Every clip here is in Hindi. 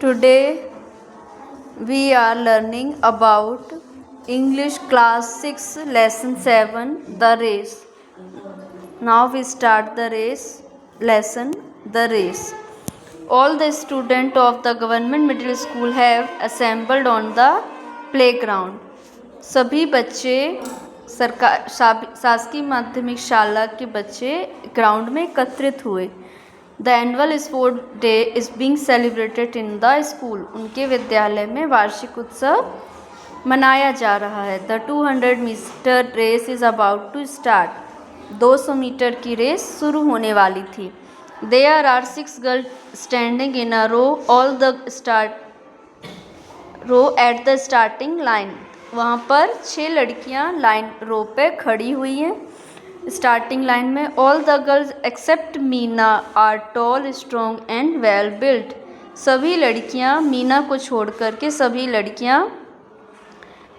Today we are learning about English class 6 lesson 7 the race. Now we start the lesson the race. All the students of the government middle school have assembled on the playground. सभी बच्चे शासकीय माध्यमिक शाला के बच्चे ग्राउंड में एकत्रित हुए. The annual sport day is being celebrated in the school. उनके विद्यालय में वार्षिक उत्सव मनाया जा रहा है. The 200 metre race is about to start. 200 metre की रेस शुरू होने वाली थी. There are 6 girls standing in a row all the row at the starting line. वहाँ पर 6 लड़कियाँ लाइन रो पे खड़ी हुई हैं स्टार्टिंग लाइन में. All the girls except Meena are tall strong and well built. सभी लड़कियाँ मीना को छोड़ कर के सभी लड़कियाँ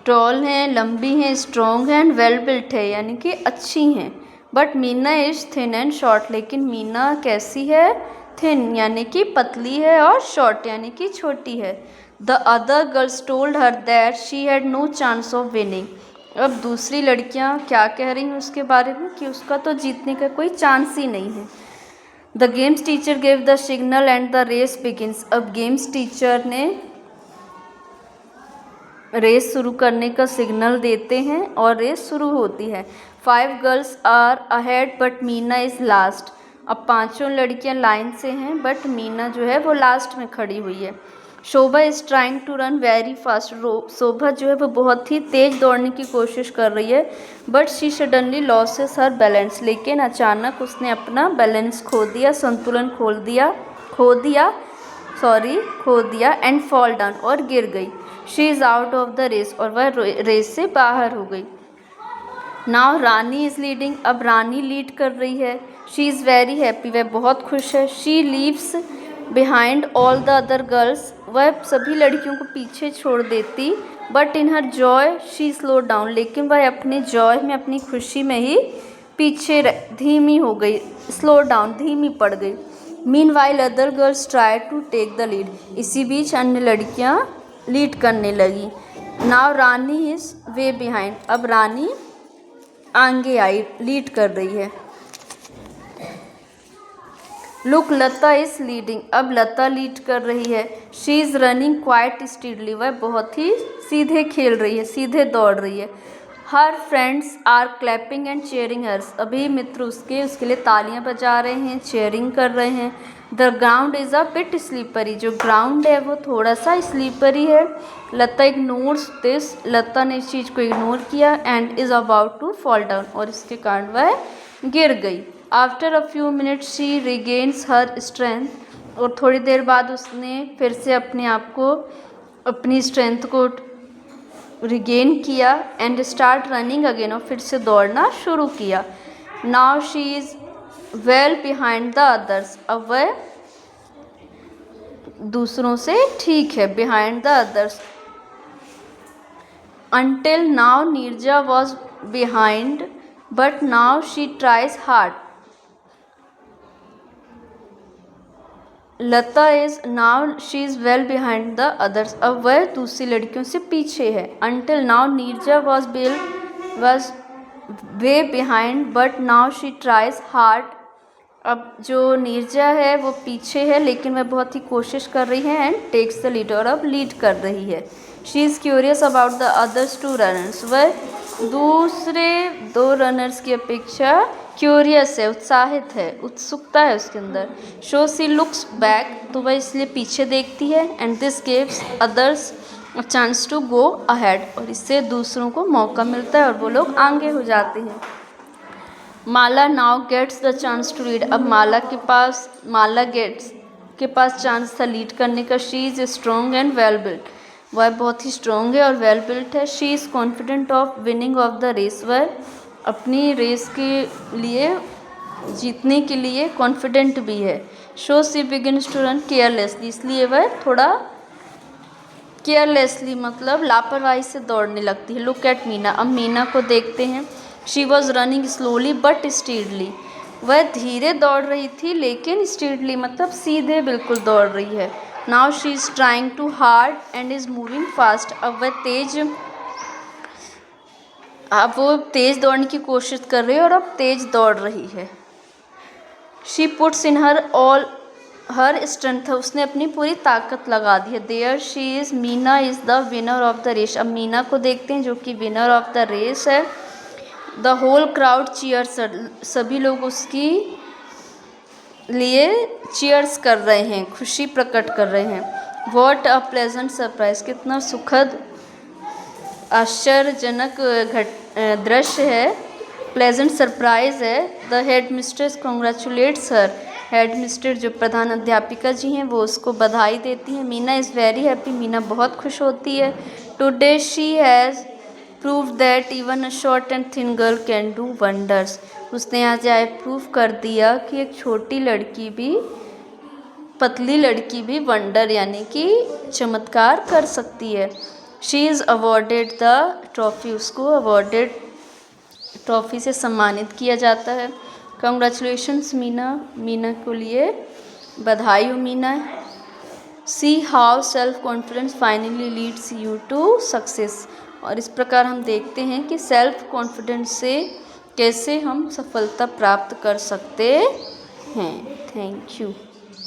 टॉल हैं, लंबी हैं, स्ट्रॉन्ग हैं एंड वेल बिल्ट है यानी कि अच्छी हैं. But Meena is thin and short. लेकिन मीना कैसी है? थिन यानी कि पतली है और शॉर्ट यानी कि छोटी है. The other girls told her that she had no chance of winning. अब दूसरी लड़कियां क्या कह रही हैं उसके बारे में कि उसका तो जीतने का कोई चांस ही नहीं है. The games teacher give the signal and the race begins. अब गेम्स टीचर ने रेस शुरू करने का सिग्नल देते हैं और रेस शुरू होती है. 5 girls are ahead but Meena is last. अब 5 लड़कियां लाइन से हैं बट मीना जो है वो लास्ट में खड़ी हुई है. Shobha is trying to run very fast. Shobha जो है वो बहुत ही तेज़ दौड़ने की कोशिश कर रही है. But she suddenly losses her balance. लेकिन अचानक उसने अपना बैलेंस खो दिया, संतुलन खो दिया एंड फॉल डाउन और गिर गई. She is out of the race और वह रेस से बाहर हो गई. Now Rani is leading. अब रानी लीड कर रही है. She is very happy. वह बहुत खुश है. She leaves behind all the other girls. वह सभी लड़कियों को पीछे छोड़ देती. But in her joy she slow down. लेकिन वह अपने जॉय में, अपनी खुशी में ही पीछे धीमी हो गई, स्लो डाउन, धीमी पड़ गई. Meanwhile other girls try to take the lead. इसी बीच अन्य लड़कियाँ लीड करने लगी. Now Rani is way behind. अब रानी आगे आई, लीड कर रही है. Look Lata is leading. अब लता लीड कर रही है. She is running quite speedily. वह बहुत ही सीधे खेल रही है, सीधे दौड़ रही है. Her friends are clapping and cheering hers. अभी मित्र उसके लिए तालियां बजा रहे हैं, चेयरिंग कर रहे हैं. The ground is a bit slippery. जो ग्राउंड है वो थोड़ा सा स्लीपरी है. लता इग्नोर्स दिस. लता ने इस चीज़ को इग्नोर किया and is about to fall down और इसके कारण वह गिर गई. After a few minutes she regains her strength. और थोड़ी देर बाद उसने फिर से अपने आप को, अपनी स्ट्रेंथ को रिगेन किया एंड स्टार्ट रनिंग अगेन. और फिर से दौड़ना शुरू किया. Now she is well behind the others. अब वह दूसरों से ठीक है, behind the others. Until now Neerja was behind but now she tries hard. Lata is now she is well behind the others. अब वह दूसरी लड़कियों से पीछे है. Until now Neerja was way behind but now she tries hard. अब जो नीरजा है वो पीछे है लेकिन वह बहुत ही कोशिश कर रही है एंड टेक्स द लीड. और अब लीड कर रही है. She is curious about the others 2 runners. वह दूसरे 2 रनर्स की अपेक्षा क्यूरियस है, उत्साहित है, उत्सुकता है उसके अंदर. So she looks back. तो वह इसलिए पीछे देखती है. And this gives others a chance to go ahead. और इससे दूसरों को मौका मिलता है और वो लोग आगे हो जाते हैं. Mala now gets the chance to lead. अब माला गेट्स के पास चांस था लीड करने का. She is strong and well built. वह बहुत ही स्ट्रॉन्ग है और वेल बिल्ट है. She is confident of winning of the race. वह अपनी रेस के लिए, जीतने के लिए कॉन्फिडेंट भी है. So she begins to run carelessly. इसलिए वह थोड़ा केयरलेसली मतलब लापरवाही से दौड़ने लगती है. Look at Meena. अब मीना को देखते हैं. She was running slowly but steadily. वह धीरे दौड़ रही थी लेकिन स्टीडली मतलब सीधे बिल्कुल दौड़ रही है. Now she is trying too hard and is moving fast. अब वो तेज़ दौड़ने की कोशिश कर रही है और अब तेज़ दौड़ रही है। She puts in her strength, उसने अपनी पूरी ताकत लगा दी है। There she is, Meena is the winner of the race. अब मीना को देखते हैं जो कि विनर ऑफ द रेस है। द होल क्राउड चीयर्स, सभी लोग उसकी लिए चीयर्स कर रहे हैं, खुशी प्रकट कर रहे हैं। वॉट अ प्लेजेंट सरप्राइज, कितना सुखद आश्चर्यजनक दृश्य है, प्लेजेंट सरप्राइज है। The head mistress congratulates her, head mistress जो प्रधान अध्यापिका जी हैं वो उसको बधाई देती हैं। Meena is very happy, Meena बहुत खुश होती है। Today she has prove that even a short and thin girl can do wonders, उसने आज प्रूव कर दिया कि एक छोटी लड़की भी, पतली लड़की भी वंडर यानी कि चमत्कार कर सकती है। She is awarded the trophy, उसको अवॉर्डेड ट्रॉफी से सम्मानित किया जाता है। कंग्रेचुलेशंस मीना, मीना को लिए बधाई हो Meena. See how self confidence finally leads you to success, और इस प्रकार हम देखते हैं कि सेल्फ कॉन्फिडेंस से कैसे हम सफलता प्राप्त कर सकते हैं। Thank you.